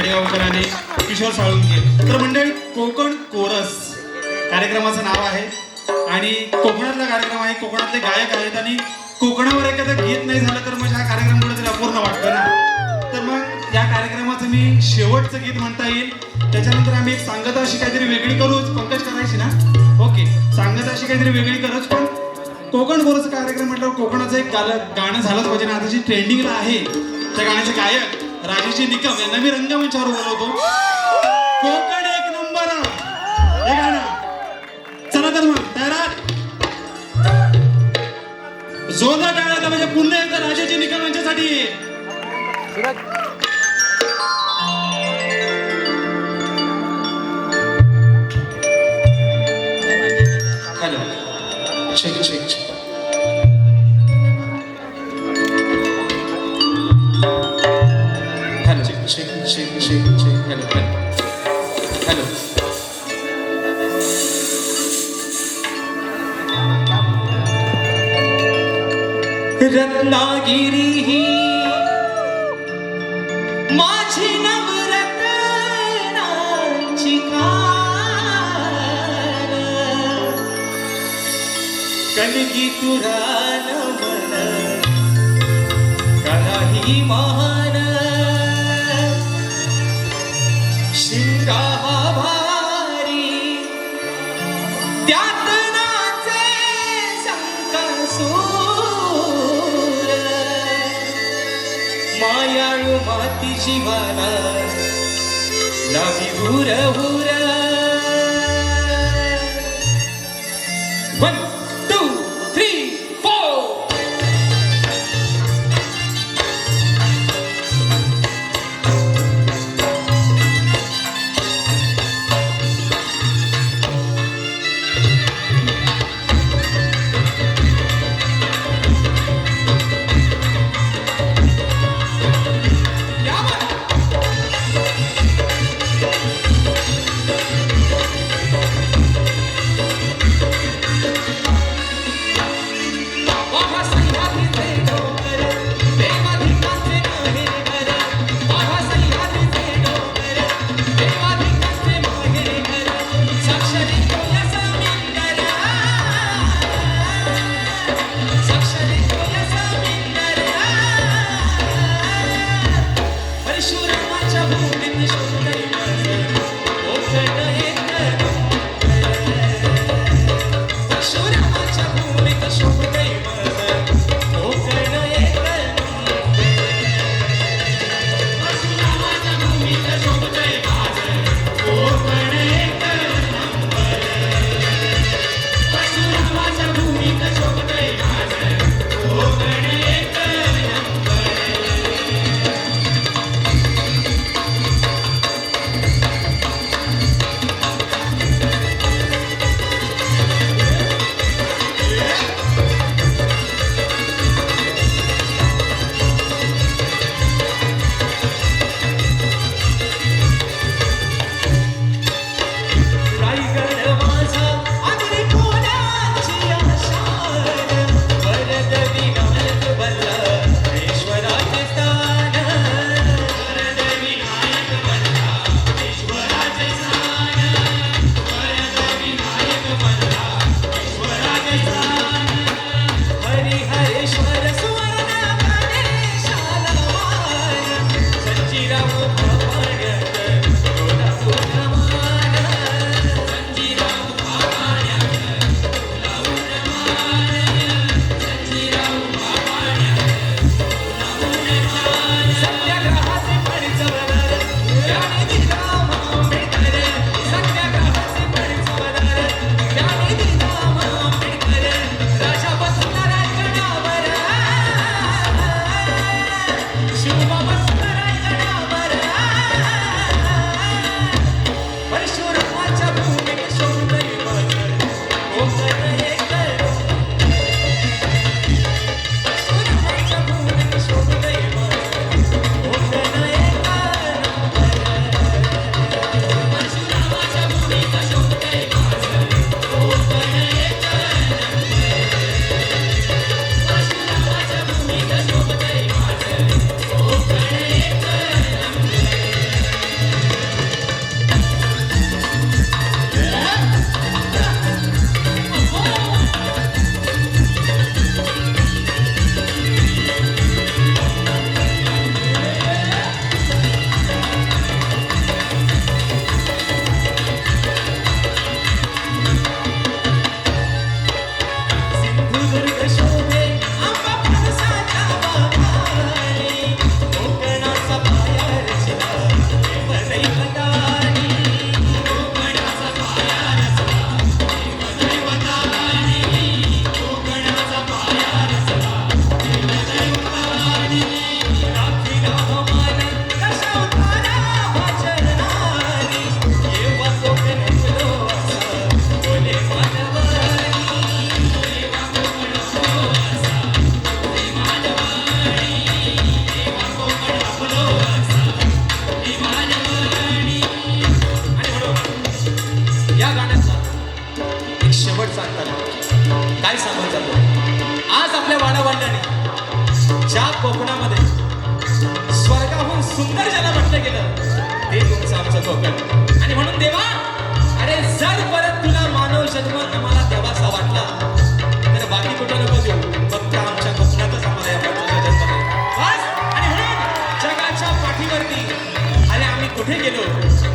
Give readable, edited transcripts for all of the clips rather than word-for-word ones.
खडेगावकरांनी, किशोर साळुंके. तर मंडळी, कोकण कोरस कार्यक्रमाचं नाव आहे आणि कोकणातला कार्यक्रम आहे. कोकणातले गायक आहेत आणि कोकणावर एखादं गीत नाही झालं तर मग हा कार्यक्रम कुठेतरी अपूर्ण वाटतो ना. तर मग या कार्यक्रमाचं मी शेवटचं गीत म्हणता येईल. त्याच्यानंतर आम्ही एक सांगता अशी काहीतरी वेगळी करूच. पंकज करायची ना? ओके, सांगता अशी काहीतरी वेगळी करूच. पण कोकण कोरस कार्यक्रम म्हटल्यावर कोकणाचं एक गाणं झालंच पाहिजे ना. आता जी ट्रेंडिंगला आहे त्या गाण्याचे गायक राजेशजी निकम यांना मी रंगमंचावर बोलवतो. कोकण एक नंबर हे गाणं. चला तर मग तयार, जोरदार टाळ्या म्हणजे पुन्हा एकदा राजेशजी निकम यांच्यासाठी. Hello, check check check. Hello, check check check check check. Hello hello hello. Ratnagiri ही माझी नवरत्नाची खान, कणगी तुरान मन काही महान, शिंगा भारी त्यात नाचे संकसूर, मायाळू माती जीवाला लावी हुर हुर. 1 2 3 4. सुंदर ज्याला म्हटलं गेलं ते तुमचं आमचं कोकण. आणि म्हणून देवा, अरे जर परत तुला मानव जन्म आम्हाला देवासा वाटला तर बाकी कुठं नको देऊ, फक्त आमच्या कोकणातच आम्हाला या माणसाचा जन्म नाही. बस. आणि म्हणून जगाच्या पाठीवरती अरे आम्ही कुठे गेलो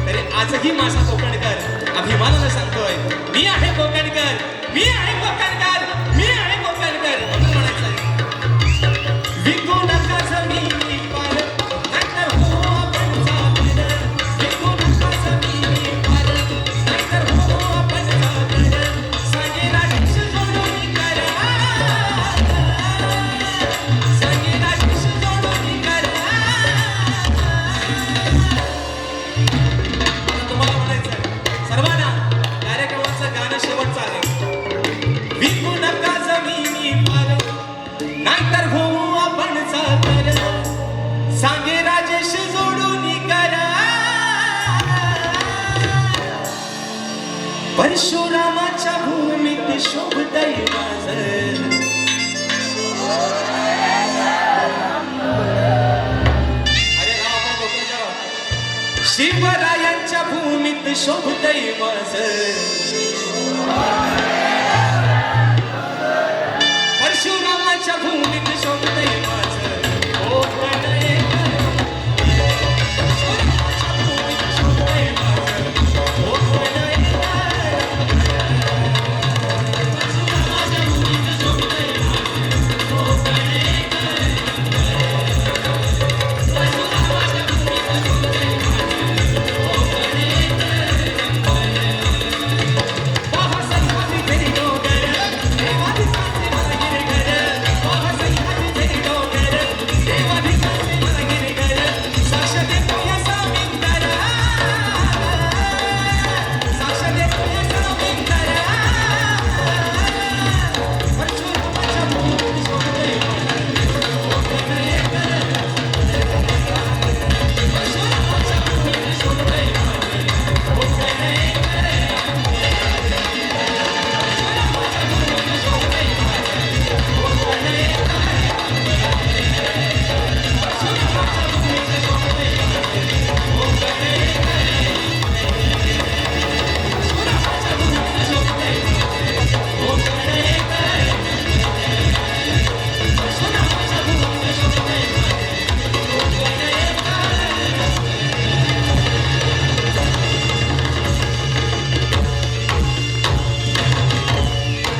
तरी आजही माझा कोकणकर अभिमानानं सांगतोय, मी आहे कोकणकर, मी आहे कोकणकर, मी आहे कोकणकर. म्हणून म्हणायचंय, विकू नका जमिनी पार, नाहीतर हो आपण जागर. विकू नका जमिनी पार, नाहीतर हो आपण जागर. सांगेला डिश जोडून करा, सांगेला डिश जोडून करा. तुम्हाला म्हणायचंय सर्वांना, कार्यक्रमाचं गाणं शेवटचं आहे. विकू नका जमिनी पार, नाहीतर होऊ आपण जागर. सांगे राजेश जोडून करा, परशुरामाच्या भूमीत शोभतय माझं. अरे राव, आपण कोकणच्या राव. शिवरायांच्या भूमीत शोभतय माझं. परशुरामाच्या भूमीत शोभतय माझं कोकण एकं. परशुरामाच्या भूमीत शोभतय माझं कोकण एकं. परशुरामाच्या भूमीत शोभतय माझं कोकण एकं. परशुरामाच्या भूमीत शोभतय माझं कोकण एकं. पावसाळी माझी घरी डोंगर, देवादिसाचे मला गिरघर. पावसाळी माझी घरी डोंगर, देवादिसाचे मला गिरघर. साक्ष देतो या साविंतर, साक्ष देतो या साविंतर. परशुरामाच्या भूमीत शोभतय माझं कोकण एकं. परशुरामाच्या भूमीत शोभतय माझं कोकण एकं.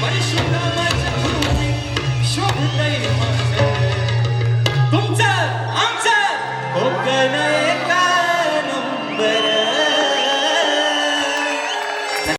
परशुरामाच्या भूमीत शोभतय माझं तुमचं आमचं कोकण.